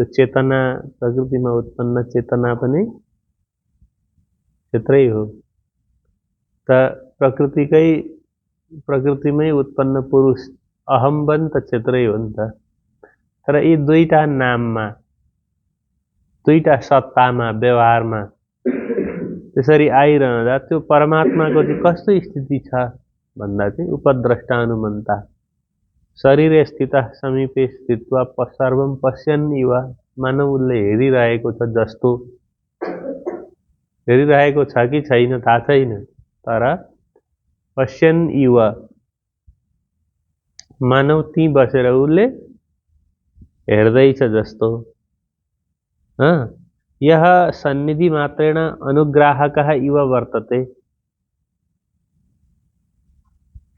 त्यो चेतना प्रकृतिमा उत्पन्न चेतना पनि क्षेत्रै हो। त प्रकृतिमै उत्पन्न पुरुष अहम पनि त क्षेत्रै हो नि त। तर यी दुईटा नाममा, दुईटा सत्तामा, व्यवहारमा त्यसरी आइरहँदा त्यो परमात्माको चाहिँ कस्तो स्थिति छ भन्दा चाहिँ उपद्रष्टा अनुमन्ता शरीरे स्थितः समीपे स्थित्वा सर्वं पश्यन् इव, मानव उसले हेरिरहेको छ जस्तो, हेरिरहेको छ कि छैन थाहा छैन, तर पश्यन् इव मानव ती बसेर उसले हेर्दैछ जस्तो। यह सन्निधि मात्रेण अनुग्राहकः इव वर्तते।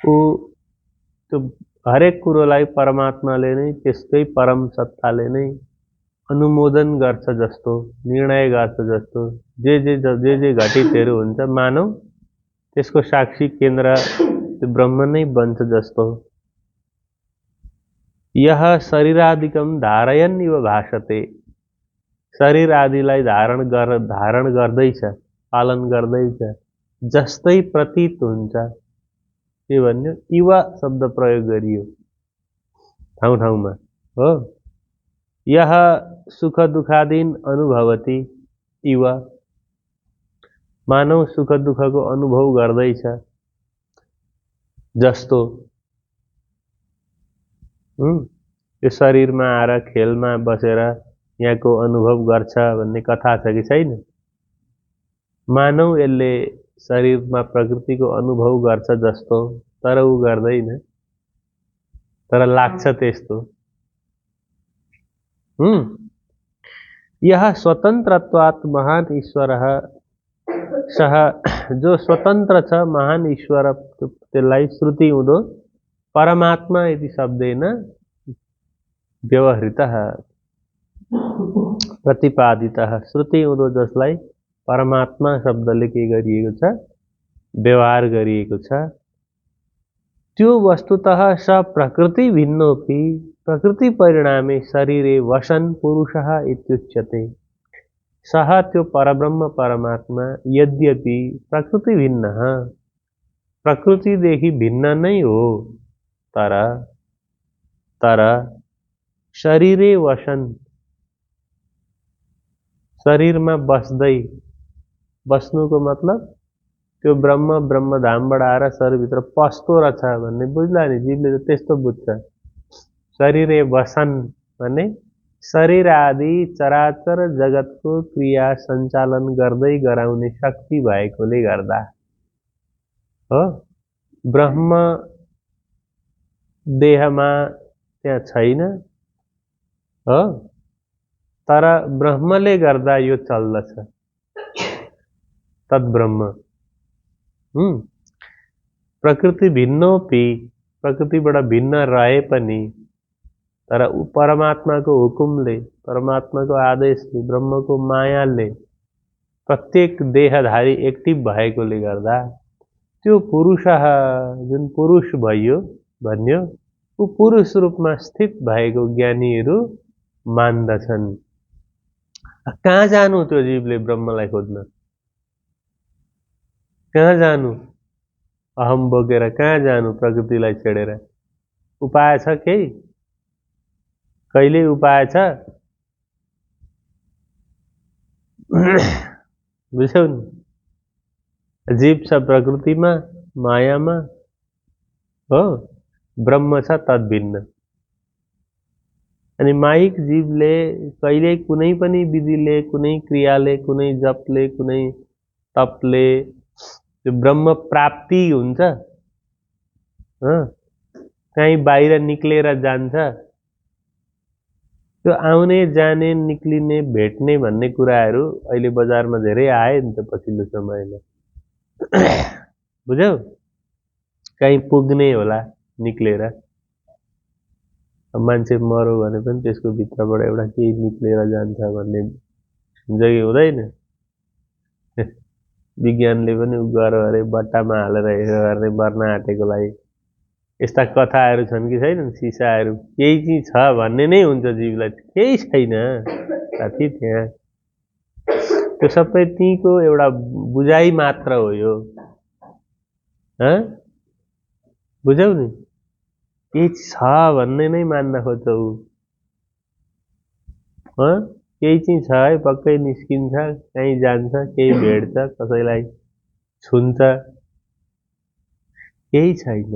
ऊ त्यो हरेक कुरोलाई परमात्माले नै त्यसकै परम सत्ताले नै अनुमोदन गर्छ जस्तो, निर्णय गर्छ जस्तो, जे घटितहरू हुन्छ मानव त्यसको साक्षी केन्द्र त्यो ब्रह्म नै बन्छ जस्तो। यह शरीरादिकम धारयन् इव भाषते। शरीर आदिलाई धारण गर्दैछ, पालन गर्दैछ जस्तै प्रतीत हुन्छ। के भन्यो? इव शब्द प्रयोग गरियो ठाउँ ठाउँमा हो। यह सुख दुखादीन अनुभवति इव, मानव सुख दुःखको अनुभव गर्दैछ जस्तो। यो शरीरमा आएर खेलमा बसेर यहाँको अनुभव गर्छ भन्ने कथा छ कि छैन? मानव यसले शरीरमा प्रकृतिको अनुभव गर्छ जस्तो, तर ऊ गर्दैन, तर लाग्छ त्यस्तो। यह स्वतन्त्रत्वात् महान ईश्वरः सह, जो स्वतन्त्र छ महान ईश्वर, त्यसलाई श्रुति हुँदो परमात्मा इति शब्देन व्यवहृतः प्रतिपादितः। श्रुति हुँदो जसलाई परमात्मा शब्दले के गरिएको छ? व्यवहार गरिएको छ। त्यो वस्तुतः स प्रकृति भिन्नोपि प्रकृति परिणामे शरीरे वसन पुरुषः इत्युच्यते। सह त्यो परब्रह्म परमात्मा यद्यपि प्रकृति भिन्न, प्रकृतिदेखि भिन्न नै हो, तर शरीरे वसन, शरीरमा बस्नुको मतलब त्यो ब्रह्मधामबाट आएर शरीरभित्र पस्दो रहेछ भन्ने बुझ्ला नि। जीवले त त्यस्तो बुझ्छ। शरीरे वसन भने शरीर आदि चराचर जगतको क्रिया सञ्चालन गर्दै गराउने शक्ति भएकोले गर्दा हो। ब्रह्म देहमा त्यहाँ छैन हो, तर ब्रह्मले गर्दा यो चल्दछ। तद्ब्रह्म। प्रकृति भिन्नोपि, प्रकृतिबाट भिन्न रहे पनि, तर परमात्माको हुकुमले, परमात्माको आदेशले, ब्रह्मको मायाले प्रत्येक देहधारी एक्टिभ भएकोले गर्दा त्यो पुरुष जुन पुरुष भयो भन्यो, ऊ पुरुष रूपमा स्थित भएको ज्ञानीहरू मान्दछन्। कहाँ जानु त्यो जीवले ब्रह्मलाई खोज्न? कहाँ जानु? अहम बोकेर कहाँ जानु? प्रकृतिलाई छेडेर उपाय छ केही? कहिले उपाय छ? बुझ्यौ नि? जीव छ प्रकृतिमा, मायामा हो, ब्रह्म छ तद्भिन्न। अनि माइक जीवले कहिले कुनै पनि विधिले, कुनै क्रियाले, कुनै जपले, कुनै तपले त्यो ब्रह्म प्राप्ति हुन्छ? कहीँ बाहिर निक्लेर जान्छ? त्यो आउने जाने निक्लिने भेट्ने भन्ने कुराहरू अहिले बजारमा धेरै आए नि त पछिल्लो समयमा। बुझ्यौ? कहीँ पुग्ने होला निक्लेर, मान्छे मर्यो भने पनि त्यसको भित्रबाट एउटा केही निक्लेर जान्छ भन्ने हुन्छ कि हुँदैन? विज्ञानले पनि गऱ्यो अरे बट्टामा हालेर हेर्ने मर्न आँटेकोलाई यस्ता कथाहरू छन् कि छैनन् सिसाहरू केही चाहिँ छ भन्ने नै हुन्छ जीवलाई केही छैन साथी त्यहाँ त्यो सबै तीको एउटा बुझाइ मात्र हो यो बुझौ नि केही छ भन्ने नै मान्न खोज्छौ केही चाहिँ छ है पक्कै निस्किन्छ कहीँ जान्छ केही भेट्छ कसैलाई छुन्छ केही छैन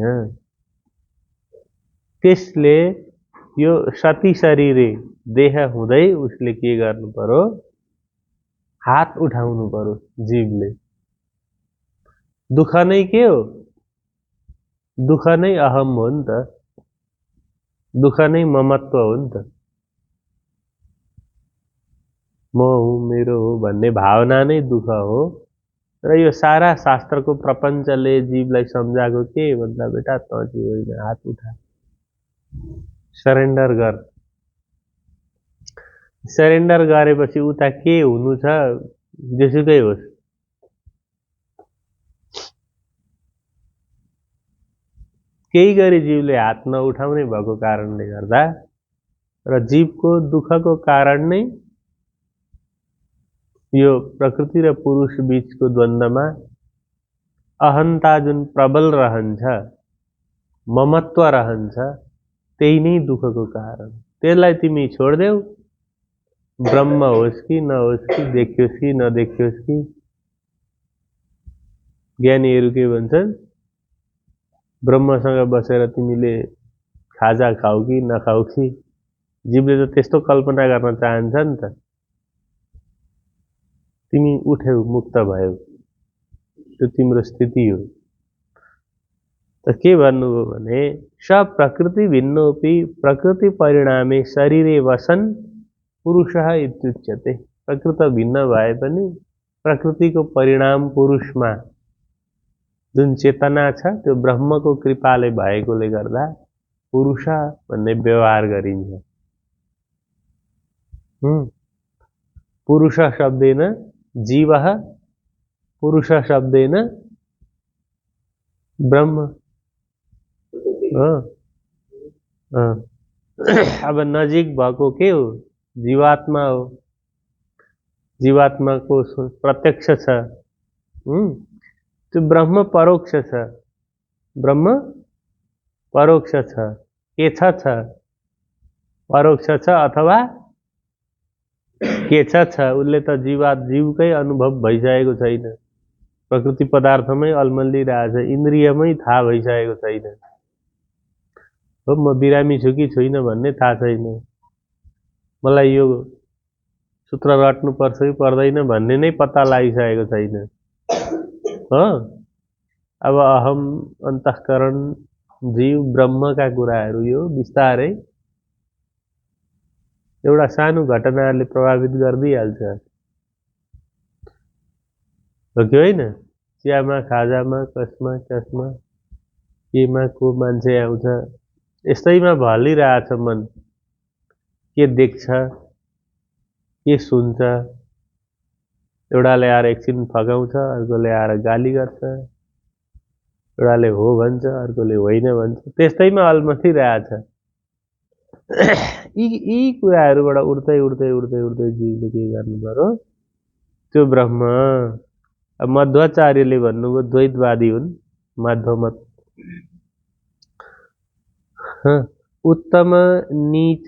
त्यसले यो सती शरीरे देह हुँदै उसले के गर्नु पर्यो हात उठाउनु पर्यो जीवले दुःख नै के हो दुःख नै अहम हो नि त दुःख नै ममत्व हो नि त म हुँ मेरो हो भन्ने भावना नै दुःख हो र यो सारा शास्त्रको प्रपञ्चले जीवलाई सम्झाएको के भन्दा बेटा त चाहिँ होइन हात उठा सरेन्डर गर सरेन्डर गरेपछि उता के हुनु छ जेसुकै होस् केही गरी जीवले हात नउठाउने भएको कारणले गर्दा र जीवको दुःखको कारण नै यो प्रकृति र पुरुष बीचको द्वन्द्वमा अहन्ता जुन प्रबल रहन्छ ममत्व रहन्छ त्यही नै दुःखको कारण त्यसलाई तिमी छोड्देऊ ब्रह्म होस् कि नहोस् कि देखियोस् कि नदेखियोस् कि ज्ञानीहरू के भन्छन् ब्रह्मसँग बसेर तिमीले खाजा खाऊ कि नखाऊ कि जीवले त त्यस्तो कल्पना गर्न चाहन्छ नि त तिमी उठ्यौ मुक्त भयौ त्यो तिम्रो स्थिति हो त के भन्नुभयो भने सब प्रकृति भिन्नोपि प्रकृति परिणामे शरीरे वसन पुरुषः इत्युच्यते प्रकृत भिन्न भए पनि प्रकृतिको परिणाम पुरुषमा जुन चेतना छ त्यो ब्रह्मको कृपाले भएकोले गर्दा पुरुष भन्ने व्यवहार गरिन्छ पुरुष शब्देन जीवः पुरुष शब्देन ब्रह्म अब नजिक भएको के हो जीवात्मा हो जीवात्माको प्रत्यक्ष छ त्यो ब्रह्म परोक्ष छ ब्रह्म परोक्ष छ के छ परोक्ष छ अथवा के छ उसले त जीवकै अनुभव भइसकेको छैन प्रकृति पदार्थमै अल्मलिरहेछ इन्द्रियमै थाहा भइसकेको छैन हो म बिरामी छु कि छुइनँ भन्ने थाहा छैन मलाई यो सूत्र रट्नुपर्छ कि पर्दैन भन्ने नै पत्ता लागिसकेको छैन हो अब अहम अन्तःकरण जीव ब्रह्मका कुराहरू यो बिस्तारै एउटा सानो घटनाले प्रभावित गरिदिइहाल्छ हो कि होइन चियामा खाजामा कसमा केमा को मान्छे आउँछ यस्तैमा भलिरहेछ मन के देख्छ के सुन्छ एउटाले आएर एकछिन फगाउँछ अर्कोले आएर गाली गर्छ एउटाले हो भन्छ अर्कोले होइन भन्छ त्यस्तैमा अल्मलिरहेछ यी कुराहरूबाट उड्दै जीवले के गर्नु पर्यो त्यो ब्रह्म मध्वाचार्यले भन्नुभयो द्वैतवादी हुन् माध्वमत उत्तम नीच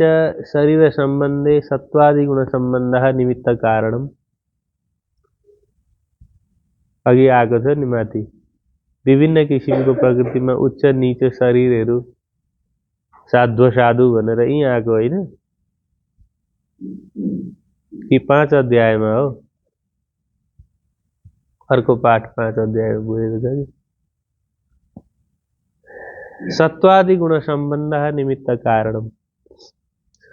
शरीर सम्बन्धे सत्वादि गुण सम्बन्ध निमित्त कारणम अघि आएको छ नि माथि विभिन्न किसिमको प्रकृतिमा उच्च नीच शरीरहरू साध्व साधु भनेर यहीँ आएको होइन कि 5 अध्यायमा हो अर्को पाठ 5 अध्यायमा बुझेको छ कि सत्वादि गुण सम्बन्ध निमित्त कारणम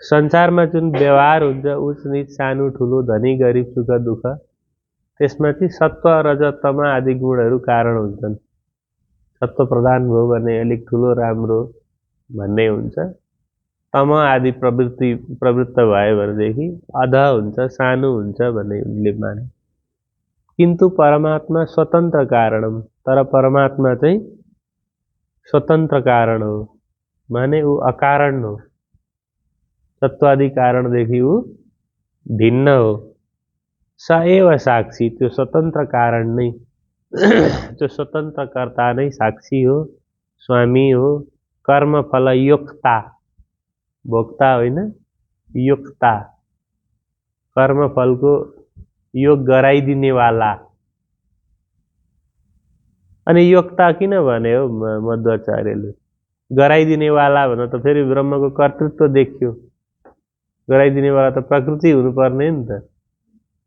संसारमा जुन व्यवहार हुन्छ उच्च नीच सानो ठुलो धनी गरिब सुख दुःख त्यसमा चाहिँ सत्व रज तम आदि गुणहरू कारण हुन्छन् सत्व प्रधान भयो भने अलिक ठुलो राम्रो भन्ने हुन्छ तम आदि प्रवृत्त भयो भनेदेखि अध हुन्छ सानो हुन्छ भन्ने उनले माने किन्तु परमात्मा स्वतन्त्र कारणम तर परमात्मा चाहिँ स्वतन्त्र कारण हो माने ऊ अकारण हो, तत्वादि कारणदेखि ऊ भिन्न हो। स एव साक्षी, त्यो स्वतन्त्र कारण नै त्यो स्वतन्त्र कर्ता नै साक्षी हो, स्वामी हो, कर्मफल योक्ता, भोक्ता होइन, योक्ता, कर्मफलको योग गराइदिनेवाला। अनि योक्ता किन भने हो मध्वाचार्यले? गराइदिनेवाला भन्न त फेरि ब्रह्मको कर्तृत्व देखियो, गराइदिनेवाला त प्रकृति हुनुपर्ने नि त।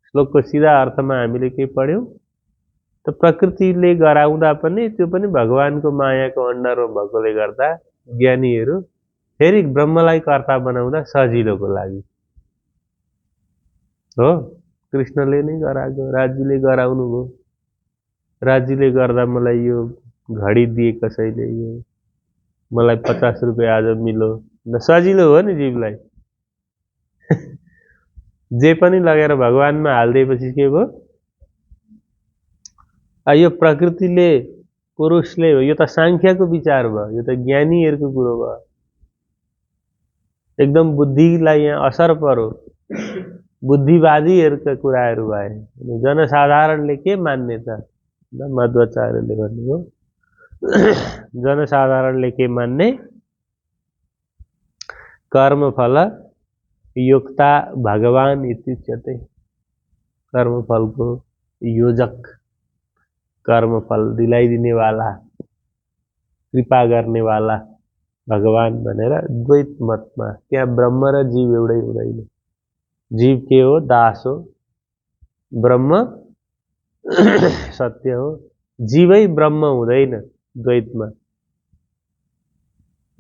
श्लोकको सिधा अर्थमा हामीले के पढ्यौँ त, प्रकृतिले गराउँदा पनि त्यो पनि भगवानको मायाको अन्डरमा भएकोले गर्दा ज्ञानीहरू फेरि ब्रह्मलाई कर्ता बनाउँदा सजिलोको लागि हो। कृष्णले नै गराएको, राज्यले गराउनु भयो, राज्यले गर्दा मलाई यो घडी दिए कसैले, यो मलाई 50 रुपियाँ आज मिलो, सजिलो हो नि जीवलाई। जे पनि लगेर भगवानमा हालिदिएपछि के भयो? यो प्रकृतिले, पुरुषले, यो त सांख्यको विचार भयो, यो त ज्ञानीहरूको कुरो भयो। एकदम बुद्धिलाई यहाँ असर पर्यो, बुद्धिवादीहरूका कुराहरू भए। जनसाधारणले के मान्ने त? मध्वाचार्यले भन्नुभयो जनसाधारणले के मान्ने? कर्मफल योक्ता भगवान इत्युच्यते, कर्मफलको योजक, कर्मफल दिलाइदिनेवाला, कृपा गर्नेवाला भगवान भनेर द्वैत मतमा। त्यहाँ ब्रह्म र जीव एउटै हुँदैन। जीव के हो? दास हो। ब्रह्म सत्य हो। जीवै ब्रह्म हुँदैन द्वैतमा।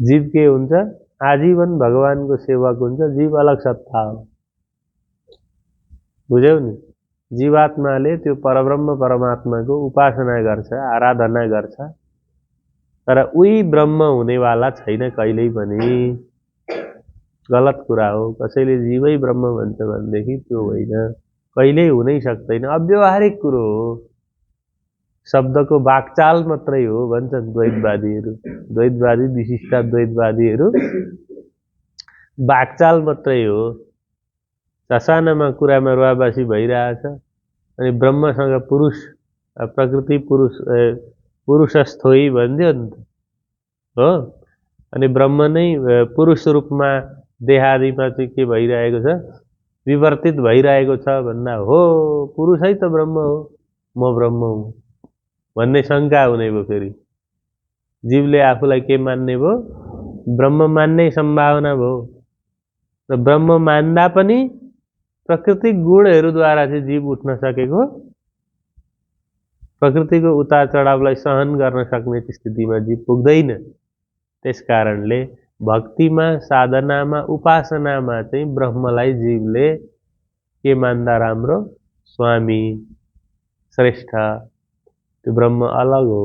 जीव के हुन्छ? आजीवन भगवानको सेवक हुन्छ, जीव अलग सत्ता हो। बुझ्यौ नि? जीवात्माले त्यो परब्रह्म परमात्माको उपासना गर्छ, आराधना गर्छ, तर उही ब्रह्म हुनेवाला छैन कहिल्यै पनि। गलत कुरा हो। कसैले जीवै ब्रह्म भन्छ भनेदेखि त्यो होइन, कहिल्यै हुनै सक्दैन, अव्यवहारिक कुरो हो। शब्दको वाक्चाल मात्रै हो भन्छन् द्वैतवादीहरू। द्वैतवादी, विशिष्ट द्वैतवादीहरू वाक्चाल मात्रै हो। ससानामा कुरामा रुवाबासी भइरहेछ, अनि ब्रह्मसँग पुरुष, प्रकृति पुरुष, पुरुषस्थोई भन्थ्यो नि त, हो। अनि ब्रह्म नै पुरुष रूपमा देहादिमा चाहिँ के भइरहेको छ? विवर्तित भइरहेको छ भन्दा हो, पुरुषै त ब्रह्म हो, म ब्रह्म हुँ भन्ने शङ्का हुने भयो। फेरि जीवले आफूलाई के मान्ने भयो? ब्रह्म मान्ने सम्भावना भयो। र ब्रह्म मान्दा पनि प्राकृतिक गुणहरूद्वारा चाहिँ जीव उठ्न सकेको, प्रकृतिको उतार चढावलाई सहन गर्न सक्ने स्थितिमा जीव पुग्दैन। त्यस कारणले भक्तिमा, साधनामा, उपासनामा चाहिँ ब्रह्मलाई जीवले के मान्दा राम्रो? स्वामी, श्रेष्ठ। त्यो ब्रह्म अलग हो।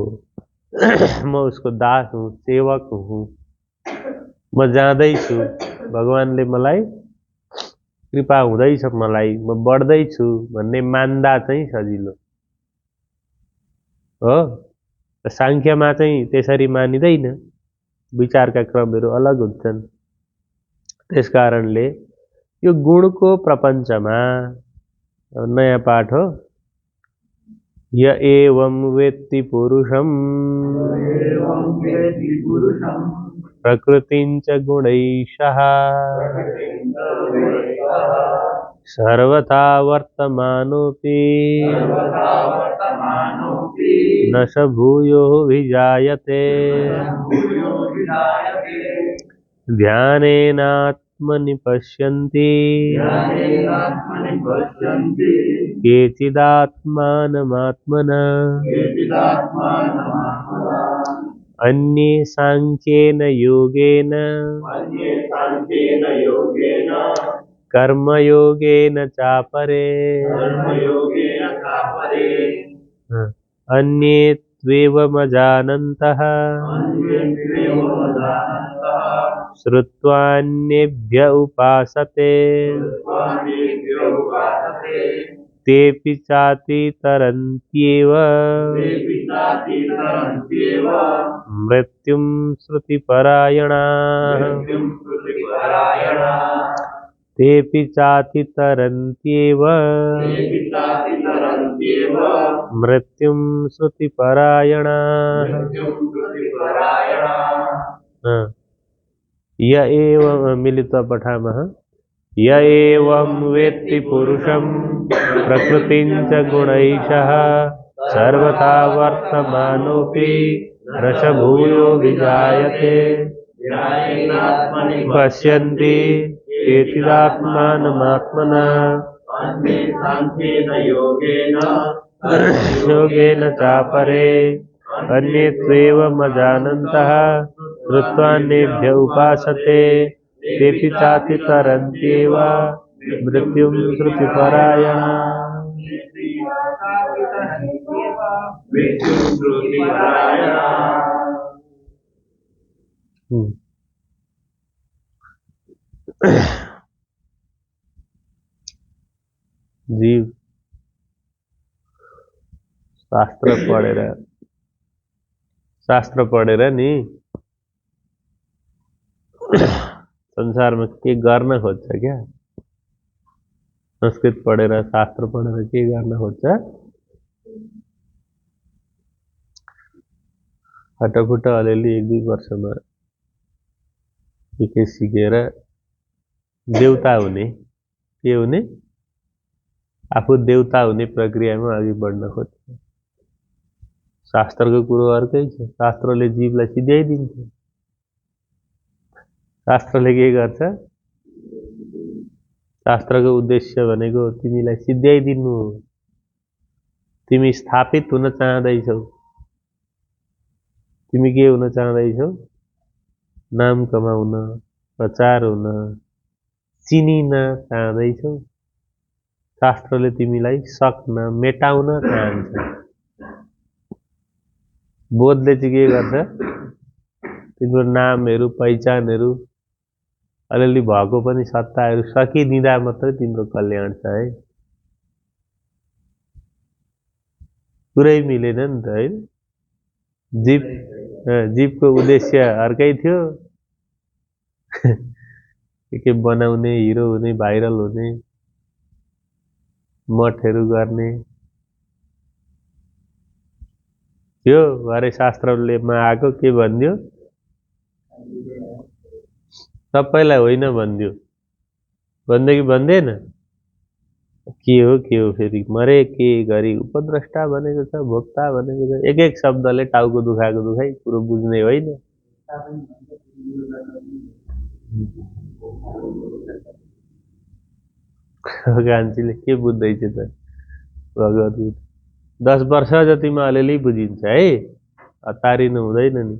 म उसको दास हुँ, सेवक हुँ, म जाँदैछु, भगवानले मलाई कृपा हुँदैछ, मलाई म बढ्दैछु भन्ने मान्दा चाहिँ सजिलो हो। सांख्यमा चाहिँ त्यसरी मानिँदैन, विचारका क्रमहरू अलग हुन्छन्। त्यस कारणले यो गुणको प्रपञ्चमा नयाँ पाठ हो। य एवं वेत्ति पुरुषं प्रकृतिञ्च गुणैशः सर्वथा वर्तमानोऽपि न स भूयोऽभिजायते। ध्यानेनात्मनि पश्यन्ति केचिदात्मानमात्मना अन्ये सांख्येन योगेन कर्मयोगेन चापरे अन्ये त्वेवमजानन्तः श्रुत्वान्येभ्य उपासते। तेऽपि चाति तरन्त्येव मृत्युं श्रुतिपरायणाः। तेऽपि चाति तरन्त्येव मृत्युं श्रुतिपरायणाः। य एवं मिलित्वा पठामः। य एवं वेत्ति पुरुषं प्रकृतिं च गुणैशः सर्वथा वर्तमानोऽपि रसभूयो विजायते। पश्यन्ति केचिदात्मानमात्मना योगेन चापरे अन्ये त्वेवमजानन्तः कृत्वान्येभ्य उपासते। तेऽपि चाति तरन्त्येव मृत्युं श्रुतिपरायणाः। जीव शास्त्र पढेर नि संसारमा के गर्न खोज्छ क्या? संस्कृत पढेर शास्त्र पढेर के गर्न खोज्छ? हटफुट अलिअलि 1-2 वर्षमा के सिकेर देवता हुने, के हुने? आफू देवता हुने प्रक्रियामा अघि बढ्न खोज्छ। शास्त्रको कुरो अर्कै छ। शास्त्रले जीवलाई सिध्याइदिन्छ। शास्त्रले के गर्छ? शास्त्रको उद्देश्य भनेको तिमीलाई सिध्याइदिनु हो। तिमी स्थापित हुन चाहदैछौ। तिमी के हुन चाहदैछौ? नाम कमाउन, प्रचार हुन, चिनिन चाहदैछौ। शास्त्रले तिमीलाई सक्न, मेटाउन चाहन्छ। बोधले चाहिँ के गर्छ? तिम्रो नामहरू, पहिचानहरू, अलिअलि भएको पनि सत्ताहरू सकिदिँदा मात्रै तिम्रो कल्याण छ है। पुरै मिलेन नि त है। जीवको उद्देश्य अर्कै थियो। के बनाउने, हिरो हुने, भाइरल हुने, मठहरू गर्ने थियो। भरे शास्त्रले आएको के भन्दियो? सबैलाई होइन भन्दियो। भन्दै कि भन्दैन? के हो फेरि? मरे के गरी उपद्रष्टा भनेको छ, भोक्ता भनेको छ। एक एक शब्दले टाउको दुखाएको दुखाइ कुरो बुझ्ने होइन। कान्छीले के बुझ्दैछ त? भगवत गीता 10 वर्ष जतिमा अलिअलि बुझिन्छ है। हतारिनु हुँदैन नि।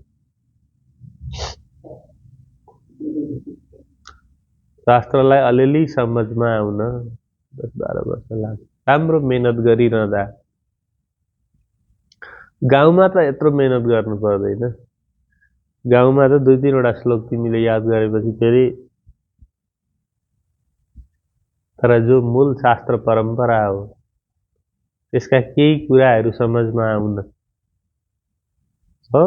शास्त्रलाई अलिअलि समझमा आउन 10-12 वर्ष लाग्छ। राम्रो मेहनत गरिरहँदा। गाउँमा त यत्रो मेहनत गर्नु पर्दैन। गाउँमा त 2-3 वटा श्लोक तिमीले याद गरेपछि फेरि, तर जो मूल शास्त्र परम्परा हो त्यसका केही कुराहरू समझमा आउन हो,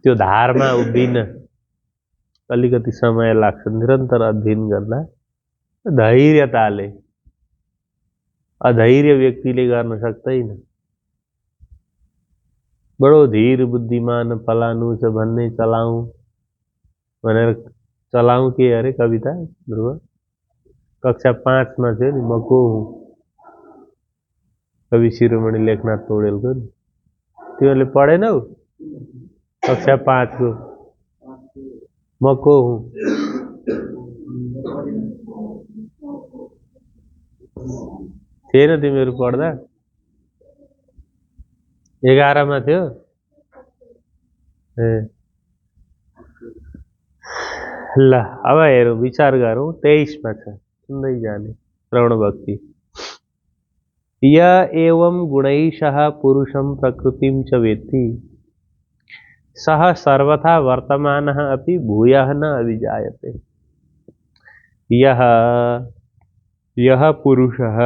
त्यो धारमा उभिन अलिकति समय लाग्छ। निरन्तर अध्ययन गर्दा धैर्यताले। अधैर्य व्यक्तिले गर्न सक्दैन। बडो धीर बुद्धिमान फलानु छ भन्ने चलाऊ भनेर चलाऊ के अरे कविता ध्रुव? कक्षा 5 मा थियो नि। म को हुँ? कवि शिरोमणि लेखनाथ पौडेलको नि। तिमीहरूले पढेनौ? कक्षा 5 को म को हुँ? थिएन तिमीहरू पढ्दा? 11 मा थियो? ल अब हेरौँ, विचार गरौँ। 23 मा छ, सुन्दै जाने। श्रवण भक्ति। य एवं गुणैशः पुरुषं प्रकृतिं च वेत्ति सः सर्वथा वर्तमानः अपि भूयः न अभिजायते। यह यह पुरुषः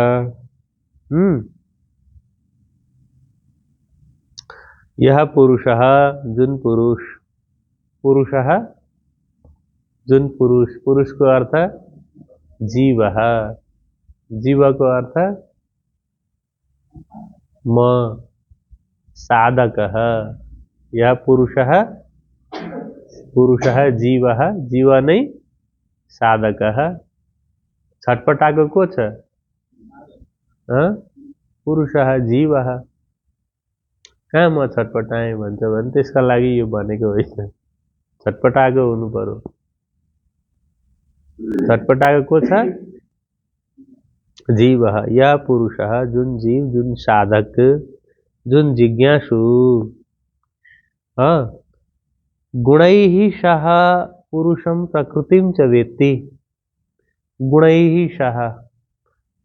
यह पुरुषः जुन पुरुष पुरुषः जुन पुरुष पुरुष को अर्थ जीवः जीव को अर्थ म साधकः यह पुरुषः पुरुषः जीवः जीव नै साधकः छटपटाको को छ पुरुषः जीवः कहाँ म छटपटाएँ भन्छ भने त्यसका लागि यो भनेको होइन छटपटाएको हुनु पर्यो छटपटाएको को छ जीवः यह पुरुषः जुन जीव जुन साधक जुन जिज्ञासु गुणैः सह पुरुषं प्रकृतिं च वेत्ति गुणैः सह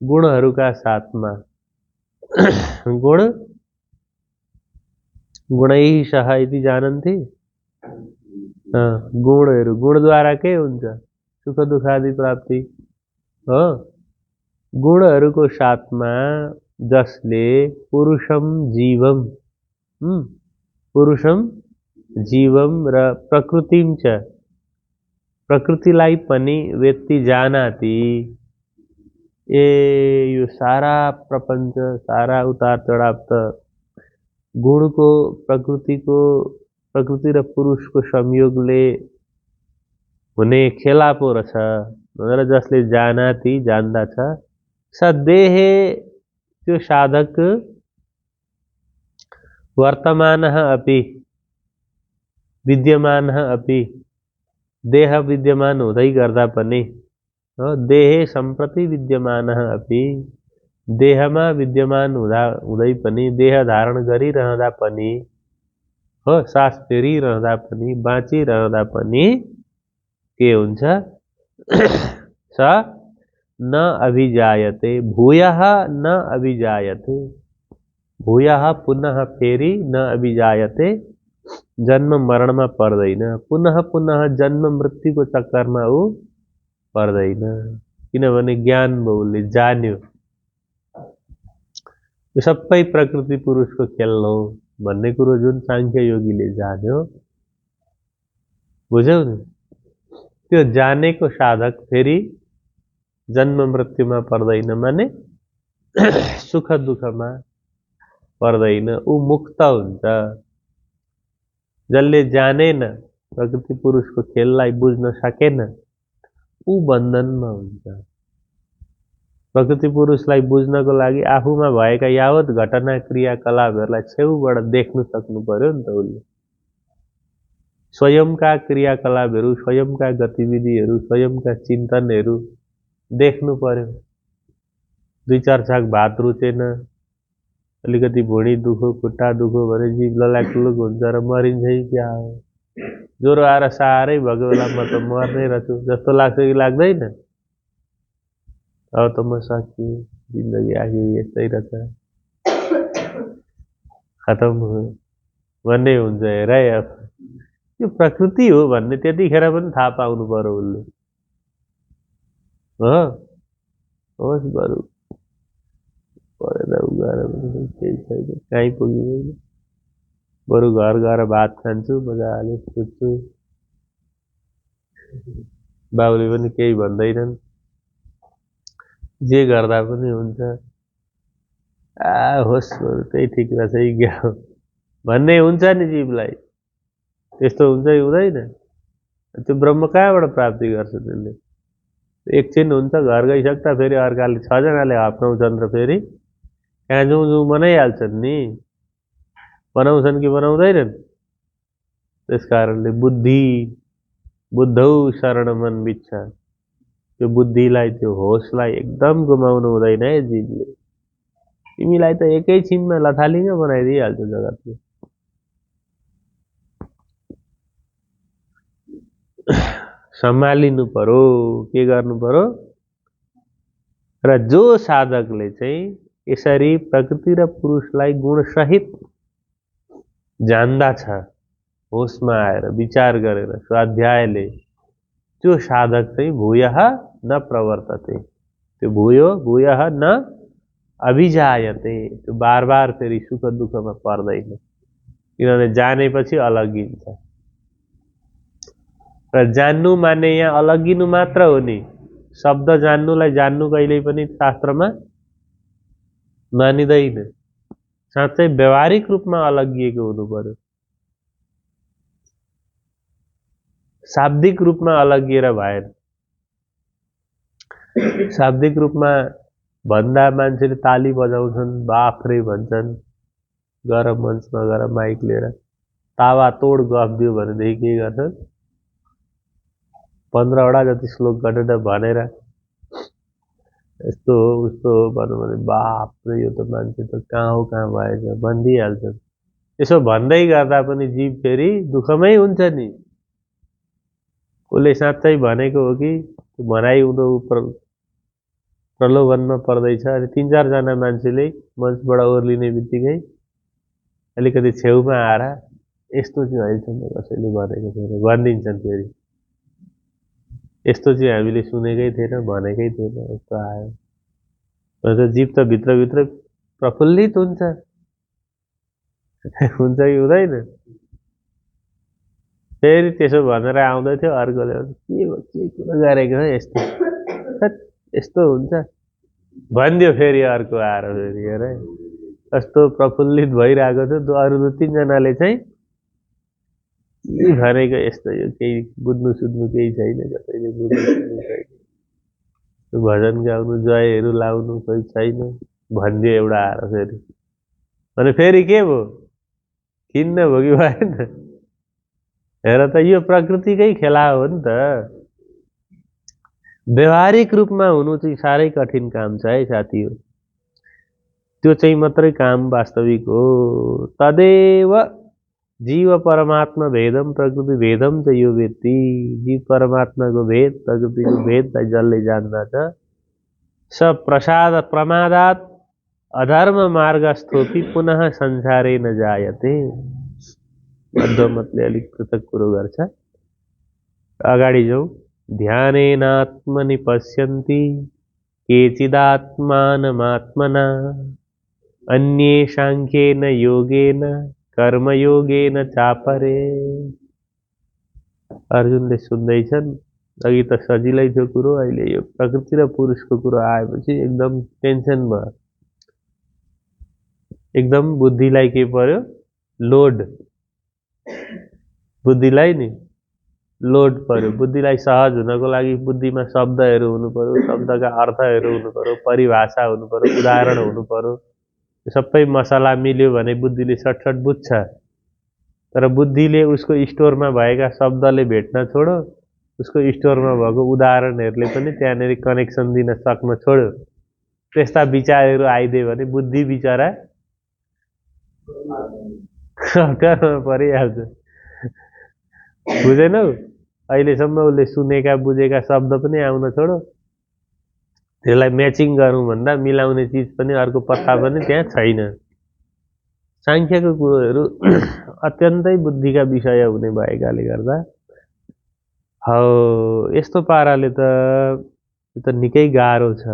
गुणहरूका साथमा गुण गुणैः सह यदि जानन्थे गुणहरू गुणद्वारा के हुन्छ सुख दुखादि प्राप्ति हो गुणहरूको साथमा जसले पुरुषम जीवम पुरुषम जीवम र प्रकृतिम च प्रकृतिलाई पनि व्यक्ति जानाति ए यो सारा प्रपञ्च सारा उतार चढाव त गुणको प्रकृति र पुरुषको संयोगले हुने खेला पो रहेछ भनेर जसले जानाति जान्दछ सदेहे त्यो साधक वर्तमानः अपि विद्यमानः अपि देह विद्यमान हुँदै गर्दा पनि देहे सम्प्रति विद्यमानः अपि देहमा विद्यमान हुँदै पनि देह धारण गरिरहँदा पनि हो सास फेरिरहँदा पनि बाँचिरहँदा पनि के हुन्छ स न अभिजायते भूयः न अभिजायते भूयः पुनः फेरि न अभिजायते जन्म मरणमा पर्दैन पुनः पुनः जन्म मृत्युको चक्करमा ऊ पर्दैन किनभने ज्ञान बहुले जान्यो यो सबै प्रकृति पुरुषको खेल हो भन्ने कुरो जुन सांख्य योगीले जान्यो बुझ्यौ नि त्यो जानेको साधक फेरि जन्म मृत्युमा पर्दैन माने सुख दुःखमा पर्दैन ऊ मुक्त हुन्छ जसले जानेन प्रकृति पुरुषको खेललाई बुझ्न सकेन ऊ बन्धनमा हुन्छ प्रकृति पुरुषलाई बुझ्नको लागि आफूमा भएका यावत घटना क्रियाकलापहरूलाई छेउबाट देख्न सक्नु पर्यो नि त उसले स्वयंका क्रियाकलापहरू स्वयंका गतिविधिहरू स्वयंका चिन्तनहरू देख्नु पर्यो दुई चार छाक भात रुचेन अलिकति भुँडी दुखो खुट्टा दुखो भने जीव ललाकलुक हुन्छ र मरिन्छ कि क्या हो ज्वरो आएर साह्रै भएको बेला म त मर्नै रहेछु जस्तो लाग्छ कि लाग्दैन अब त म सकिएँ जिन्दगी आखिर यस्तै रहेछ खतम हो भन्ने हुन्छ हेर यो प्रकृति हो भन्ने त्यतिखेर पनि थाहा पाउनु पर्यो उसले हो होस् बरु परेर उगाएर पनि केही छैन कहीँ पुगिँदैन बरु घर गएर भात खान्छु मजाले सुत्छु बाबुले पनि केही भन्दैनन् जे गर्दा पनि हुन्छ होस् बरु त्यही ठिक रहेछ है क्या हो भन्ने हुन्छ नि जीवलाई त्यस्तो हुन्छ कि हुँदैन त्यो ब्रह्म कहाँबाट प्राप्ति गर्छ त्यसले एकछिन हुन्छ घर गइसक्दा फेरि अर्काले 6 जनाले हप्नाउँछन् र फेरि कहाँ जाउँ जाउँ बनाइहाल्छन् नि बनाउँछन् कि बनाउँदैनन् त्यस कारणले बुद्धौ शरणमन बिच्छ त्यो बुद्धिलाई त्यो होसलाई एकदम गुमाउनु हुँदैन है जीवले तिमीलाई त एकैछिनमा लथालिङ्ग बनाइदिइहाल्छ जगतले सम्हालिनु पर्यो के गर्नु पर्यो र जो साधकले चाहिँ यसरी प्रकृति र पुरुषलाई गुणसहित जान्दछ होसमा आएर विचार गरेर स्वाध्यायले त्यो साधक चाहिँ भूयः न प्रवर्तते त्यो भूयो भूयः न अभिजायते, त्यो बार बार फेरि सुख दुःखमा पर्दैन, किनभने जानेपछि अलग्गिन्छ। र जान्नु माने यहाँ अलग्गिनु मात्र हो नि, शब्द जान्नुलाई जान्नु कहिल्यै पनि शास्त्रमा मानिँदैन। साँच्चै व्यवहारिक रूपमा अलग्गिएको हुनु पर्यो, शाब्दिक रूपमा अलग्गिएर भएन। शाब्दिक रूपमा भन्दा मान्छेले ताली बजाउँछन्, बाफ्रे भन्छन्, गर मञ्चमा गएर माइक लिएर तावातोड गफ दियो भनेदेखि के गर्छन्, 15वटा जति श्लोक गरेर भनेर यस्तो हो उस्तो हो भन्नु भने बाफ्रे यो त मान्छे त कहाँ हो कहाँ भएछ भनिदिइहाल्छन्। यसो भन्दै गर्दा पनि जीव फेरि दुःखमै हुन्छ नि। उसले साँच्चै भनेको हो कि भनाइ उदो प्रलोभनमा पर्दैछ। अनि 3-4 जना मान्छेले मञ्चबाट ओर्लिने बित्तिकै अलिकति छेउमा आएर यस्तो चाहिँ अहिलेसम्म कसैले भनेको थिएन भनिदिन्छन्। फेरि यस्तो चाहिँ हामीले सुनेकै थिएन भनेकै थिएन यस्तो आयो भनेर जीव त भित्रभित्र प्रफुल्लित हुन्छ। हुन्छ कि हुँदैन? फेरि त्यसो भनेर आउँदै थियो अर्कोले के कुरा गरेको हो यस्तो यस्तो हुन्छ भनिदियो। फेरि अर्को आएर फेरि हेर कस्तो प्रफुल्लित भइरहेको थियो। अरू 2-3 जनाले चाहिँ के भनेको यस्तो, यो केही बुझ्नु सुझ्नु केही छैन, कसैले बुझ्नु सुझ्नु छैन, भजन गाउनु जयहरू लाउनु कोही छैन भनिदियो एउटा आएर फेरि। अनि फेरि के भयो, खिन्न भयो कि भएन? हेर त यो प्रकृतिकै खेला हो नि त। व्यवहारिक रूपमा हुनु चाहिँ साह्रै कठिन काम छ है साथी हो। त्यो चाहिँ मात्रै काम वास्तविक हो। तदेव जीव परमात्मा भेदम प्रकृति भेदम च यो व्यक्ति। जीव परमात्माको भेद प्रकृतिको भेदलाई जसले जान्दछ स प्रसाद प्रमादात अधर्म मार्गस्थोपि पुनः संसारे न जायते। मध्वमतले अलिक पृथक कुरो गर्छ। अगाडि जाउँ। ध्यानेनात्मनि पश्यन्ति केचिदात्मानमात्मना अन्ये सांख्येन योगेन कर्मयोगेन चापरे। अर्जुनले सुन्दैछन्। अघि त सजिलै थियो कुरो, अहिले यो प्रकृति र पुरुषको कुरो आएपछि एकदम टेन्सन भयो। एकदम बुद्धिलाई के पर्यो, लोड। बुद्धिलाई नि लोड पर्यो। बुद्धिलाई सहज हुनको लागि बुद्धिमा शब्दहरू हुनु पर्यो, शब्दका अर्थहरू हुनु पर्यो, परिभाषा हुनु पर्यो, उदाहरण हुनु पर्यो। सबै मसला मिल्यो भने बुद्धिले सटसट बुझ्छ। तर बुद्धिले उसको स्टोरमा भएका शब्दले भेट्न छोड्यो, उसको स्टोरमा भएको उदाहरणहरूले पनि त्यहाँनिर कनेक्सन दिन सक्न छोड्यो। त्यस्ता विचारहरू आइदियो भने बुद्धि बिचरा अप्ठ्यारोमा परिहाल्छ। बुझेनौ? अहिलेसम्म उसले सुनेका बुझेका शब्द पनि आउन छोड्यो। त्यसलाई म्याचिङ गरौँ भन्दा मिलाउने चिज पनि अर्को पत्ता पनि त्यहाँ छैन। सांख्यको कुरोहरू अत्यन्तै बुद्धिका विषय हुने भएकाले गर्दा हौ यस्तो पाराले त निकै गाह्रो छ।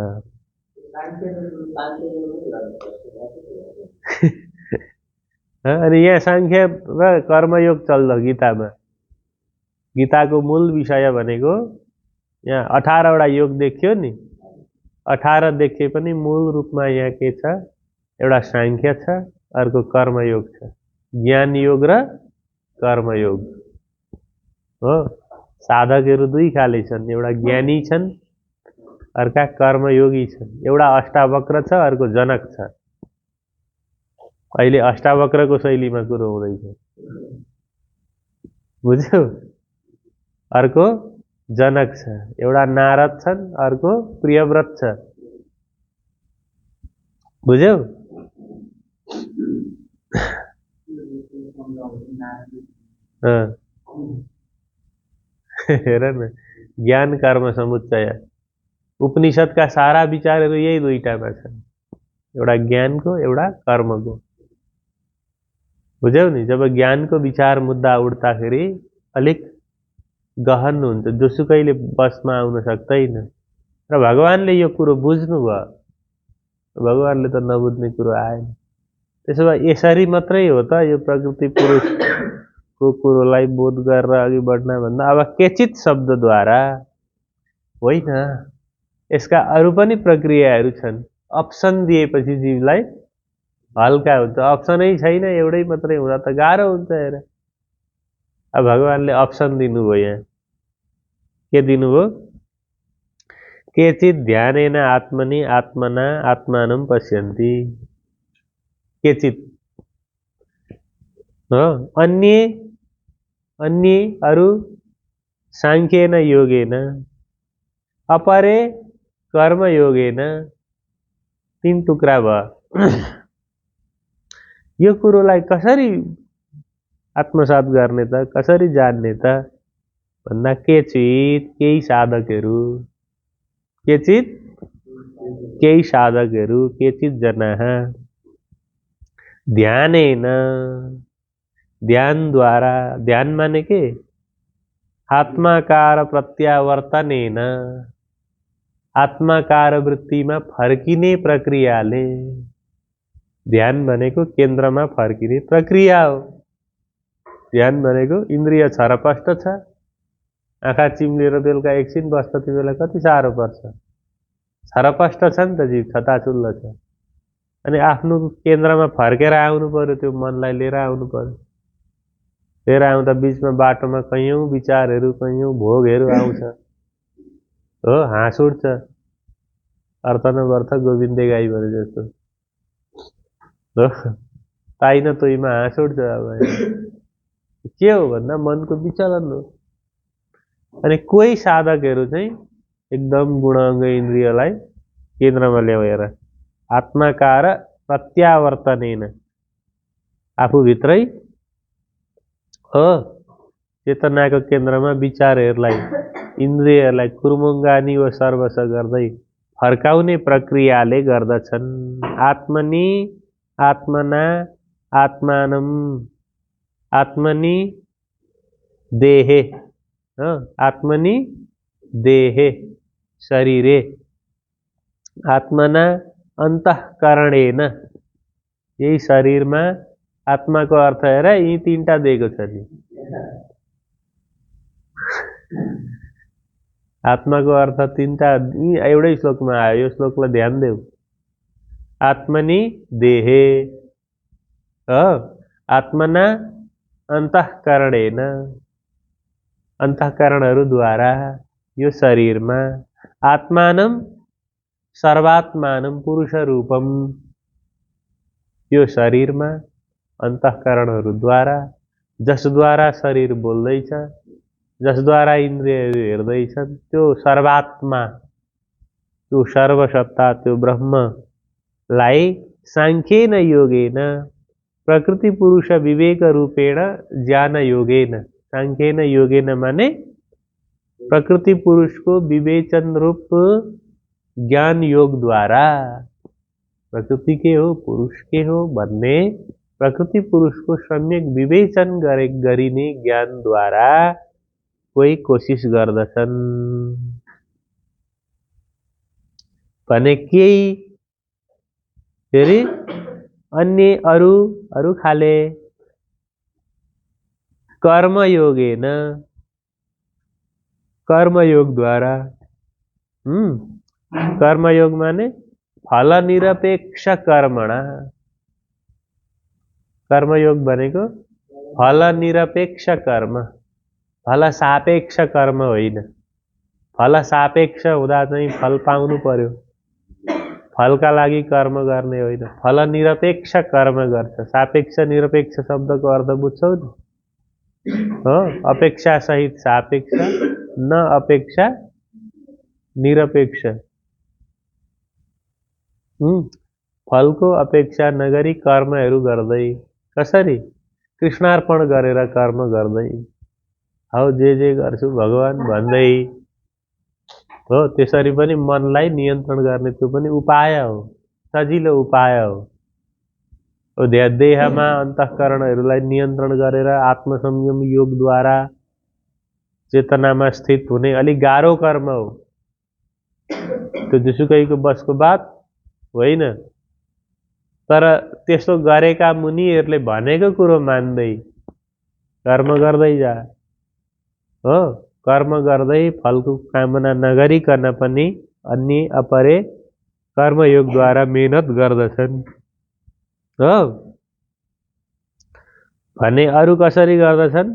अनि यहाँ सांख्य र कर्मयोग चल्छ गीतामा। गीताको मूल विषय भनेको यहाँ 18वटा योग देखियो नि। 18 देखिए पनि मूल रूपमा यहाँ के छ, एउटा सांख्य छ, अर्को कर्मयोग छ। ज्ञान योग र कर्मयोग हो। साधकहरू 2 खाले छन्, एउटा ज्ञानी छन्, अर्का कर्मयोगी छन्। एउटा अष्टावक्र छ, अर्को जनक छ। अहिले अष्टावक्रको शैलीमा कुरो हुँदैछ, बुझ्यौ? अर्को जनक छ, एउटा नारद छन्, अर्को प्रियव्रत छ, बुझ्यौ? हेर न, ज्ञान कर्म समुच्चय। उपनिषदका सारा विचारहरू यही 2टामा छन्, एउटा ज्ञानको एउटा कर्मको। बुझ्यौ नि? जब ज्ञानको विचार मुद्दा उठ्दाखेरि अलिक गहन हुन्छ, जोसुकैले बसमा आउन सक्दैन। र भगवानले यो कुरो बुझ्नुभयो, भगवानले त नबुझ्ने कुरो आएन। त्यसो भए यसरी मात्रै हो त यो प्रकृति पुरुषको कुरोलाई बोध गरेर अघि बढ्न भन्दा अब केचित शब्दद्वारा होइन, यसका अरू पनि प्रक्रियाहरू छन्। अप्सन दिएपछि जीवलाई हल्का हुन्छ। अप्सनै छैन, एउटै मात्रै हुँदा त गाह्रो हुन्छ। हेर, अब भगवानले अप्सन दिनुभयो। यहाँ के दिनुभयो? केचित ध्यानेन आत्मनि आत्मना आत्मानं पश्यन्ति। केचित हो, अन्ये अरू सांख्येन योगेन अपरे कर्मयोगेन। तीन टुक्रा भयो। यो कुरोलाई कसरी आत्मसात गर्ने त, कसरी जान्ने त भन्दा केचित केही साधकहरू, केचित केही साधकहरू, केचित जनाः ध्यानेन, ध्यानद्वारा, ध्यान माने के? आत्माकार प्रत्यावर्तनेन, आत्माकार वृत्तिमा फर्किने प्रक्रियाले। ध्यान भनेको केन्द्रमा फर्किने प्रक्रिया हो। ध्यान भनेको इन्द्रिय छरपष्ट छ। आँखा चिम्लेर बेलुका एकछिन बस्छ, तिमीलाई कति साह्रो पर्छ। छरपष्ट छ नि त, जीव छताछुल्ल छ। अनि आफ्नो केन्द्रमा फर्केर आउनु पर्यो, त्यो मनलाई लिएर आउनु पर्यो। लिएर आउँदा बिचमा बाटोमा कैयौँ विचारहरू, कैयौँ भोगहरू आउँछ हो, हाँस उठ्छ। अर्थ नवर्थ गोविन्दे गाई भने जस्तो हो, ताइन तोइमा हाँस उठ्छ। अब के हो भन्दा मनको विचलन हो। अनि कोही साधकहरू चाहिँ एकदम गुणाङ्ग इन्द्रियलाई केन्द्रमा ल्याएर आत्माकार प्रत्यावर्तनेन, आफूभित्रै हो चेतनाको केन्द्रमा विचारहरूलाई, इन्द्रियहरूलाई कुर्मुङ्गानी व सर्वस गर्दै फर्काउने प्रक्रियाले गर्दछन्। आत्मनि आत्मना आत्मानं, आत्मनि देहे, आत्मनि देहे शरीरे, आत्मना अन्तःकरणेन, यही शरीरमा। आत्माको अर्थ हेर, यी तीनटा दिएको छ नि। आत्माको अर्थ तीनटा यी एउटै श्लोकमा आयो। यो श्लोकलाई ध्यान देऊ। आत्मनि देहे, आत्मना अन्तःकरणेन, अन्तःकरणहरूद्वारा यो शरीरमा। आत्मानं सर्वात्मानं पुरुष रूपम, यो शरीरमा अन्तःकरणहरूद्वारा, जसद्वारा शरीर बोल्दैछ, जसद्वारा इन्द्रियहरू हेर्दैछन्, त्यो सर्वात्मा, त्यो सर्वसत्ता, त्यो ब्रह्मलाई सांख्येन योगेन, प्रकृति पुरुष विवेक रूपेण ज्ञान योगेन। सांख्येन योगेन माने प्रकृति पुरुष को विवेचन रूप ज्ञान योग द्वारा, प्रकृति के हो पुरुष के हो भन्ने प्रकृति पुरुष को सम्यक विवेचन गरिने ज्ञान द्वारा कोही कोशिश गर्दछन् भने केही फेरि अन्य अरू खाले कर्मयोगेन, कर्मयोग द्वारा। कर्मयोग माने फल निरपेक्ष कर्मणा। कर्मयोग भनेको फल निरपेक्ष कर्म, फल सापेक्ष कर्म होइन। फल सापेक्ष हुँदा चाहिँ फल पाउनु पर्यो, फलका लागि कर्म गर्ने होइन। फल निरपेक्ष कर्म गर्छ। सापेक्ष निरपेक्ष शब्दको अर्थ बुझ्छौ नि? हो, अपेक्षा सहित सापेक्ष, न अपेक्षा निरपेक्ष। फलको अपेक्षा नगरी कर्महरू गर्दै, कसरी? कृष्णार्पण गरेर कर्म गर्दै, हौ जे गर्छु भगवान भन्दै हो। त्यसरी पनि मनलाई नियन्त्रण गर्ने त्यो पनि उपाय हो, सजिलो उपाय हो। देहमा अन्तःकरणहरूलाई नियन्त्रण गरेर आत्मसंयम योगद्वारा चेतनामा स्थित हुने अलिक गाह्रो कर्म हो। त्यो जुसुकैको बसको बात होइन। तर त्यसो गरेका मुनिहरूले भनेको कुरो मान्दै कर्म गर्दै जा हो। कर्म गर्दै फलको कामना नगरिकन पनि अन्य अपरे कर्मयोगद्वारा मेहनत गर्दछन् हो भने अरू कसरी गर्दछन्?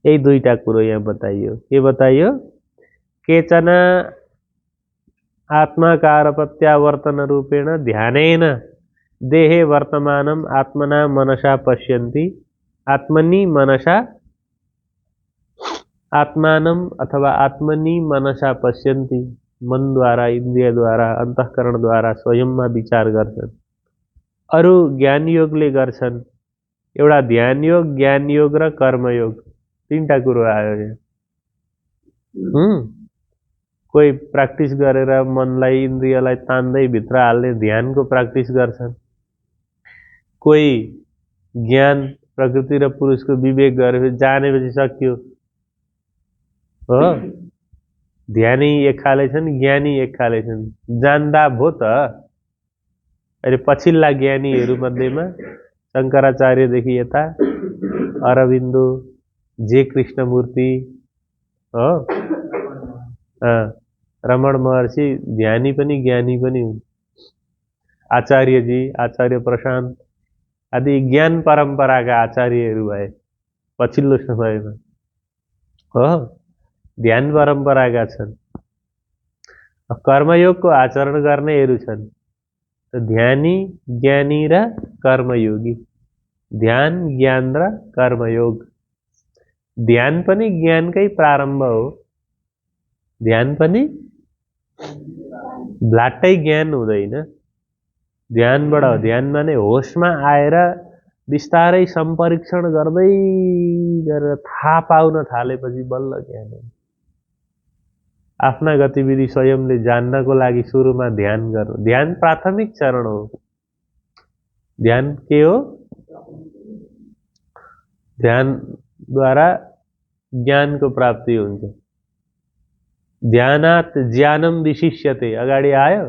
यही दुईटा कुरो यहाँ बताइयो। के बताइयो? केचन आत्माकार रूपेण ध्यानेन देहे वर्तमानम आत्मना मनसा पश्यन्ति। आत्मनि मनसा आत्मानम अथवा आत्मनि मनसा पश्यन्ति। मन द्वारा इन्द्रिय द्वारा अन्तःकरण द्वारा स्वयंमा विचार गर्छन्। अरू ज्ञान योगले गर्छन्। एउटा ध्यान योग, ज्ञान योग र कर्मयोग, तीनटा कुरो आयो यहाँ। कोही प्र्याक्टिस गरेर मनलाई इन्द्रियलाई तान्दै भित्र हाल्ने ध्यानको प्र्याक्टिस गर्छन्। कोही ज्ञान प्रकृति र पुरुषको विवेक गरेर जानेपछि सक्यो हो। ध्यानी एक खाले छन्, ज्ञानी एक खाले छन्। जान्दा भो त। अहिले पछिल्ला ज्ञानीहरू मध्येमा शङ्कराचार्यदेखि यता अरविन्दो, जे कृष्णमूर्ति हो, रमण महर्षि ध्यानी पनि ज्ञानी पनि हुन्। आचार्यजी, आचार्य प्रशान्त आदि ज्ञान परम्पराका आचार्यहरू भए पछिल्लो समयमा हो। ध्यान परम्पराका छन्। कर्मयोगको आचरण गर्नेहरू छन्। ध्यानी, ज्ञानी र कर्मयोगी। ध्यान, ज्ञान र कर्मयोग। ध्यान पनि ज्ञानकै प्रारम्भ हो। ध्यान पनि ब्लाट्टै ज्ञान हुँदैन। ध्यानबाट हो। ध्यान माने होसमा आएर बिस्तारै सम्परीक्षण गर्दै गरेर थाहा पाउन थालेपछि बल्ल ज्ञान हो। आफ्ना गतिविधि स्वयंले जान्नको लागि सुरुमा ध्यान गर्नु। ध्यान प्राथमिक चरण हो। ध्यान के हो? ध्यानद्वारा ज्ञानको प्राप्ति हुन्छ। ध्यानात् ज्ञानम विशिष्यते अगाडि आयो।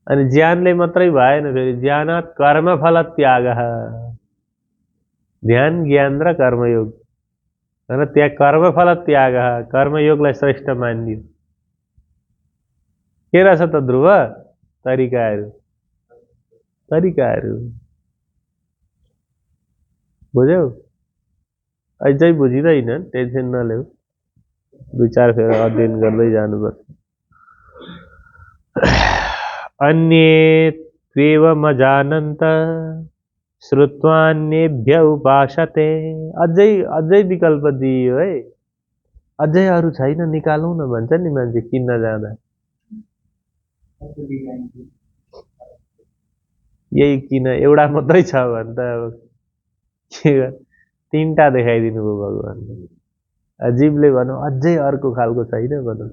अनि ज्ञानले मात्रै भएन, फेरि ज्ञानात् कर्मफल त्याग। ध्यान, ज्ञान र कर्मयोग र त्यहाँ कर्मफल त्याग, कर्मयोगलाई श्रेष्ठ मानियो। के रहेछ त ध्रुव? तरिकाहरू बुझ्यौ? अझै बुझिँदैन, टेन्सन नलेऊ। दुई चार फेर अध्ययन गर्दै जानुपर्छ। अन्ये त्वेवमजानन्त श्रुत्वान्येभ्य उपासते। अझै विकल्प दियो है। अझै अरू छैन, निकालौँ न भन्छ नि मान्छे किन्न जाँदा। यही किन, एउटा मात्रै छ भने त अब के गर्नु? तीनटा देखाइदिनु भयो भगवानले। अजीबले भनौँ अझै अर्को खालको छैन भनौँ।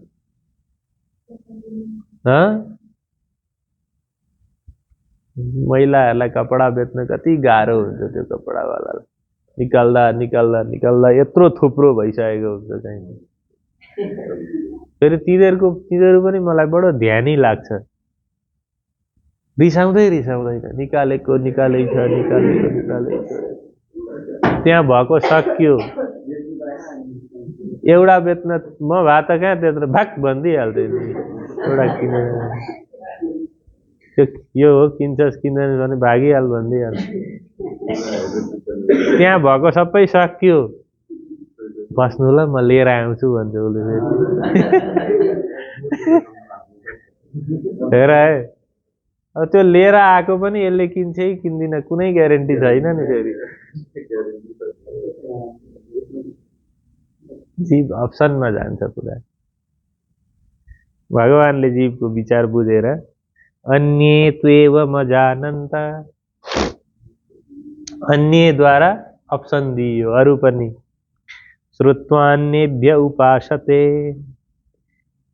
महिलाहरूलाई कपडा बेच्न कति गाह्रो हुन्छ। त्यो कपडावालालाई निकाल्दा निकाल्दा निकाल्दा यत्रो थुप्रो भइसकेको हुन्छ चाहिँ। फेरि तिनीहरू पनि मलाई बडो ध्यानी लाग्छ। रिसाउँदैन, निकालेकै छ। त्यहाँ भएको सक्यो। एउटा बेच्न म भए त कहाँ त्यत्रो भाग भनिदिइहाल्थेँ। एउटा किनेर यो हो, किन्छस् किन्दैन भने भागिहाल भनिदिइहाल्छ। त्यहाँ भएको सबै सक्यो। बस्नु ल, म लिएर आउँछु भन्छ उसले। हेर है, अब त्यो लिएर आएको पनि यसले किन्छ कि किन्दिन कुनै ग्यारेन्टी छैन नि। फेरि जीव अप्सनमा जान्छ पुरा। भगवानले जीवको विचार बुझेर अन्ये त्वेवमजानन्त, अन्यद्वारा अप्सन दियो, अरू पनि। श्रुत्वान्येभ्य उपासते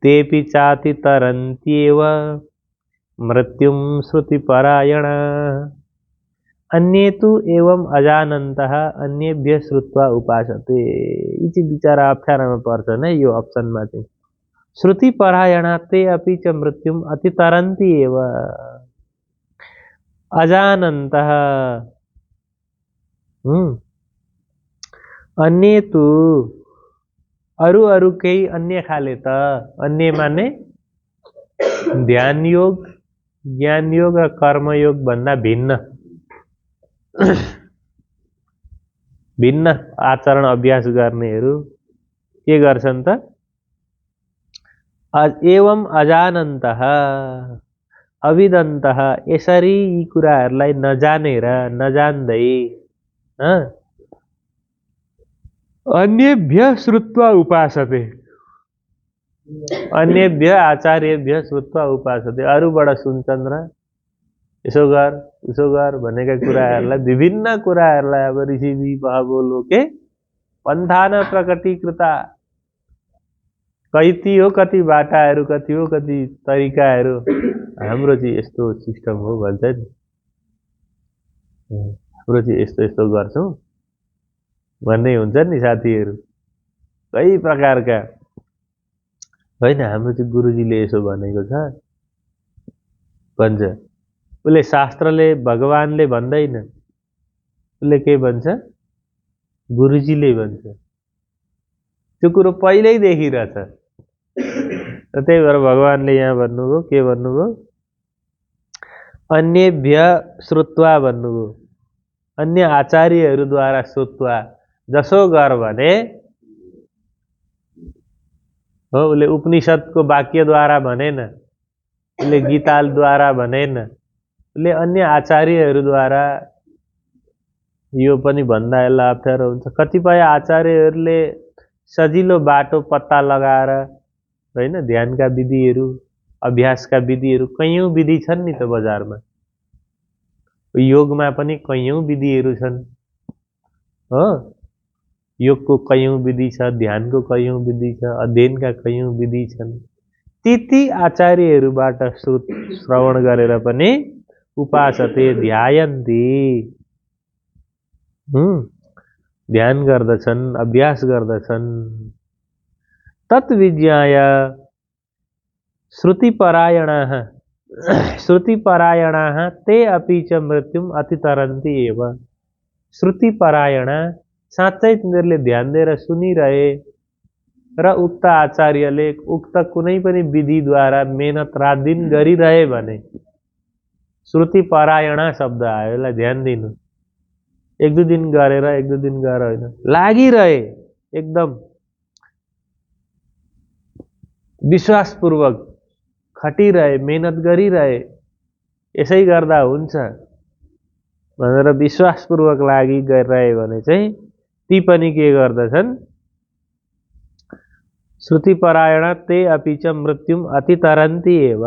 तेपि चाति तरन्त्येव मृत्युं श्रुतिपरायण। अन्ये तु एवं अजानन्तः अन्येभ्य श्रुत्वा उपासते। यी चाहिँ बिचारा अप्ठ्यारोमा पर्छन् है यो अप्सनमा चाहिँ। श्रुति परायणा ते अपि च मृत्युम अतितरन्ति एव। अजानन्तः अन्य तु अरु अरु केही अन्य खाले त। अन्य माने ध्यान योग, ज्ञान योग र कर्मयोग भन्दा भिन्न भिन्न आचरण अभ्यास गर्नेहरू के गर्छन् त? एवं अजानन्तः अविदन्तः यसरी यी कुराहरूलाई नजानेर नजान्दै अन्येभ्य श्रुत्वा उपासते। अन्येभ्य आचार्यभ्य श्रुत्वा उपासते। अरूबाट सुन्छन् र यसो गर उसो गर भनेका कुराहरूलाई, विभिन्न कुराहरूलाई अब ऋषि बहबोलोके पन्थान प्रकटीकृता, कति हो कति बाटाहरू, कति हो कति तरिकाहरू। हाम्रो चाहिँ यस्तो सिस्टम हो भन्छ नि, हाम्रो चाहिँ यस्तो यस्तो गर्छौँ भन्ने हुन्छ नि साथीहरू, कई प्रकारका। होइन, हाम्रो चाहिँ गुरुजीले यसो भनेको छ भन्छ। उसले शास्त्रले भगवानले भन्दैन, उसले के भन्छ? गुरुजीले भन्छ। त्यो कुरो पहिल्यै देखिरहेछ। त्यही भएर भगवानले यहाँ भन्नुभयो, के भन्नुभयो? अन्येभ्य श्रुत्वा भन्नुभयो। अन्य आचार्यहरूद्वारा श्रुत्वा, जसो गर भने हो। उसले उपनिषदको वाक्यद्वारा भनेन, उसले गीताद्वारा भनेन, उसले अन्य आचार्यहरूद्वारा। यो पनि भन्दा यसलाई अप्ठ्यारो हुन्छ। कतिपय आचार्यहरूले सजिलो बाटो पत्ता लगाएर, होइन, ध्यानका विधिहरू, अभ्यासका विधिहरू, कैयौँ विधि छन् नि त बजारमा। योगमा पनि कैयौँ विधिहरू छन् हो। योगको कैयौँ विधि छ, ध्यानको कैयौँ विधि छ, अध्ययनका कैयौँ विधि छन्। ती आचार्यहरूबाट श्रवण गरेर पनि उपासते ध्यायन्ति, ध्यान गर्दछन्, अभ्यास गर्दछन्। तत्विज्ञाय श्रुतिपरायणाः श्रुतिपरायणाः ते अपि च मृत्युम अतितरन्ति एव। श्रुतिपरायणा, साँच्चै तिनीहरूले ध्यान दिएर सुनिरहे र उक्त आचार्यले उक्त कुनै पनि विधिद्वारा मेहनत रात दिन गरिरहे भने श्रुतिपरायणा शब्द आयो। यसलाई ध्यान दिनु। एक दुई दिन गरेर, एक दुई दिन गरेर होइन, लागिरहे, एकदम विश्वासपूर्वक खटिरहे, मेहनत गरिरहे, यसै गर्दा हुन्छ भनेर विश्वासपूर्वक लागि गरिरहे भने चाहिँ ती पनि के गर्दछन्? श्रुतिपरायण ते अपि च मृत्युम अतितरन्ति एव।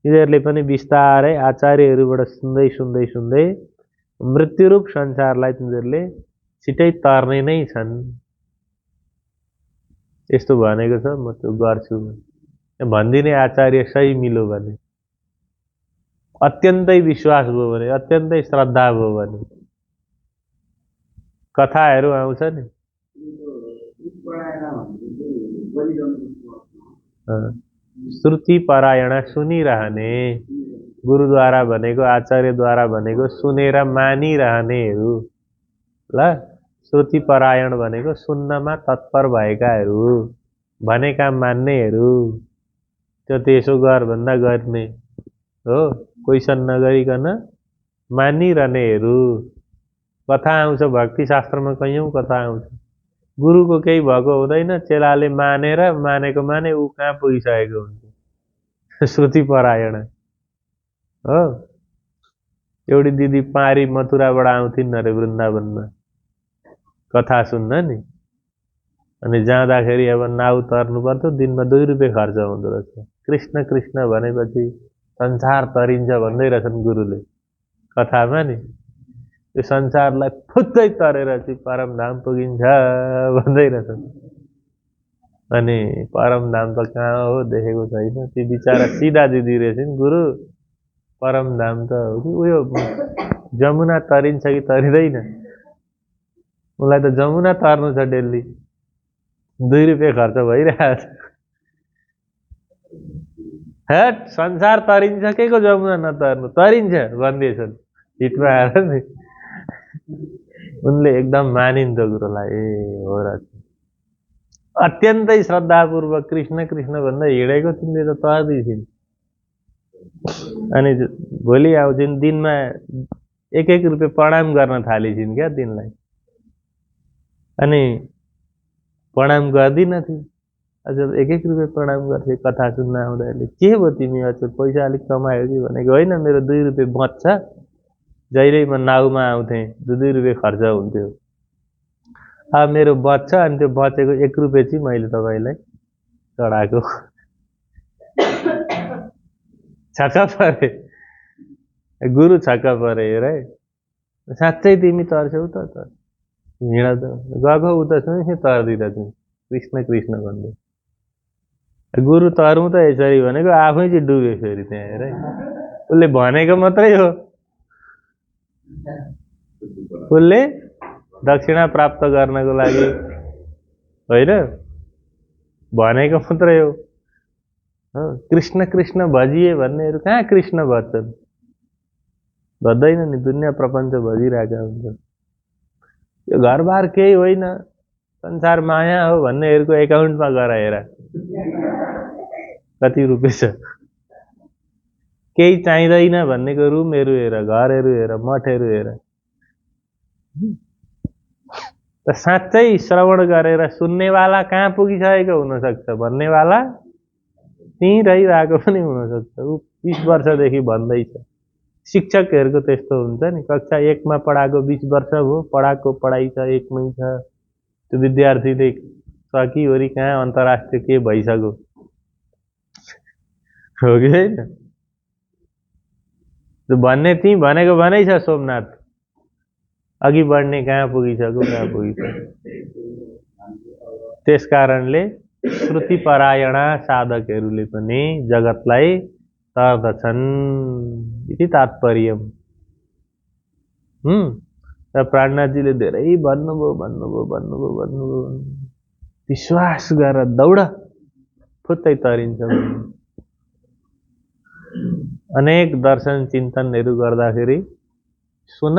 यिनीहरूले पनि बिस्तारै आचार्यहरूबाट सुन्दै सुन्दै सुन्दै मृत्युरूप संसारलाई तिनीहरूले छिटै तर्ने नै छन्। यस्तो भनेको छ, म त्यो गर्छु भनिदिने आचार्य सही मिल्यो भने, अत्यन्तै विश्वास भयो भने, अत्यन्तै श्रद्धा भयो भने। कथाहरू आउँछ नि, श्रुति परायण सुनिरहने, गुरुद्वारा भनेको, आचार्यद्वारा भनेको सुनेर मानिरहनेहरू। ल, श्रुति परायण भनेको सुन्नमा तत्पर भएकाहरू, भनेका मान्नेहरू। त्यो त्यसो गर भन्दा गर्ने हो, क्वेसन नगरिकन मानिरहनेहरू। कथा आउँछ भक्ति शास्त्रमा, कैयौँ कथा आउँछ। गुरुको केही भएको हुँदैन, चेलाले मानेर मानेको माने ऊ कहाँ पुगिसकेको हुन्छ। श्रुति परायण हो। एउटी दिदी पारी मथुराबाट आउँथिन् अरे वृन्दावनमा कथा सुन्न नि। अनि जाँदाखेरि अब नाउ तर्नु पर्थ्यो, दिनमा 2 रुपियाँ खर्च हुँदो रहेछ। कृष्ण कृष्ण भनेपछि संसार तरिन्छ भन्दै रहेछन् गुरुले कथामा नि। यो संसारलाई फुत्दै तरेर चाहिँ परमधाम पुगिन्छ भन्दै रहेछन्। अनि परमधाम त कहाँ हो, देखेको छैन। ती बिचारा सिधा दिदी रहेछन्, गुरु परमधाम त हो कि उयो जमुना तरिन्छ कि तरिँदैन? उसलाई त जमुना तर्नु छ डेली, 2 रुपियाँ खर्च भइरहेछ। हट, संसार तरिन्छ के को जमुना नतर्नु? तरिन्छ भन्दैछन् हिटमा आएर नि। उनले एकदम मानिन्छ कुरोलाई। ए हो र, अत्यन्तै श्रद्धापूर्वक कृष्ण कृष्ण भन्दा हिँडेको तिमीले त तर्दैछिन्। अनि भोलि आउँछिन्, दिनमा 1-1 रुपियाँ प्रणाम गर्न थालिछिन् क्या तिनलाई। अनि प्रणाम गर्दिनथे, अझ 1-1 रुपियाँ प्रणाम गर्थे कथा सुन्न आउँदाखेरि। के भयो तिमी अचेल, पैसा अलिक कमायो कि भनेको? होइन, मेरो 2 रुपियाँ बच्छ, जहिले म नाउमा आउँथेँ 2 रुपियाँ खर्च हुन्थ्यो, अब मेरो बच्छ, अनि त्यो बचेको 1 रुपियाँ चाहिँ मैले तपाईँलाई चढाएको। छक्क परे गुरु, छक्क परे हेर है। साँच्चै तिमी तर्छौ त? हिँड त, गएको उता सुन तर्दिँदा तिमी कृष्ण कृष्ण भन्दै। गुरु तरुँ त यसरी भनेको, आफै चाहिँ डुब्यो फेरि त्यहाँ हेर। उसले भनेको मात्रै हो, उसले दक्षिणा प्राप्त गर्नको लागि होइन, भनेको मात्रै हो। कृष्ण कृष्ण भजिए भन्नेहरू कहाँ कृष्ण भन्छन्? भज्दैन नि, दुनियाँ प्रपञ्च भजिरहेका हुन्छन्। यो घरबार केही होइन, संसार माया हो भन्नेहरूको एकाउन्टमा गएर हेर कति रुपियाँ छ। केही चाहिँदैन भन्नेको रुमहरू हेर, घरहरू हेर, मठहरू हेर। त साँच्चै श्रवण गरेर सुन्नेवाला कहाँ पुगिसकेको हुनसक्छ, भन्नेवाला त्यहीँ रहिरहेको पनि हुनसक्छ। ऊ 20 वर्षदेखि भन्दैछ। शिक्षकहरूको त्यस्तो हुन्छ नि, कक्षा 1 मा पढाएको 20 वर्ष भयो, पढाएको पढाइ छ 1 मै छ, त्यो विद्यार्थीले सकिवरी कहाँ अन्तर्राष्ट्रिय के भइसक्यो हो कि होइन? त्यो भन्ने त्यहीँ भनेको भनै छ सोमनाथ, अघि बढ्ने कहाँ पुगिसक्यो, कहाँ पुगिसक्यो। त्यस कारणले श्रुतिपरायणा साधकहरूले पनि जगतलाई तर्दछन् इति तात्पर्य। र प्राणनाथजीले धेरै भन्नुभयो। विश्वास गर, दौड, फुत्तै तरिन्छ। अनेक दर्शन चिन्तनहरू गर्दाखेरि सुन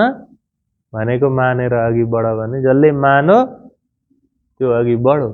भनेको मानेर अघि बढ भने, जसले मानो त्यो अघि बढो।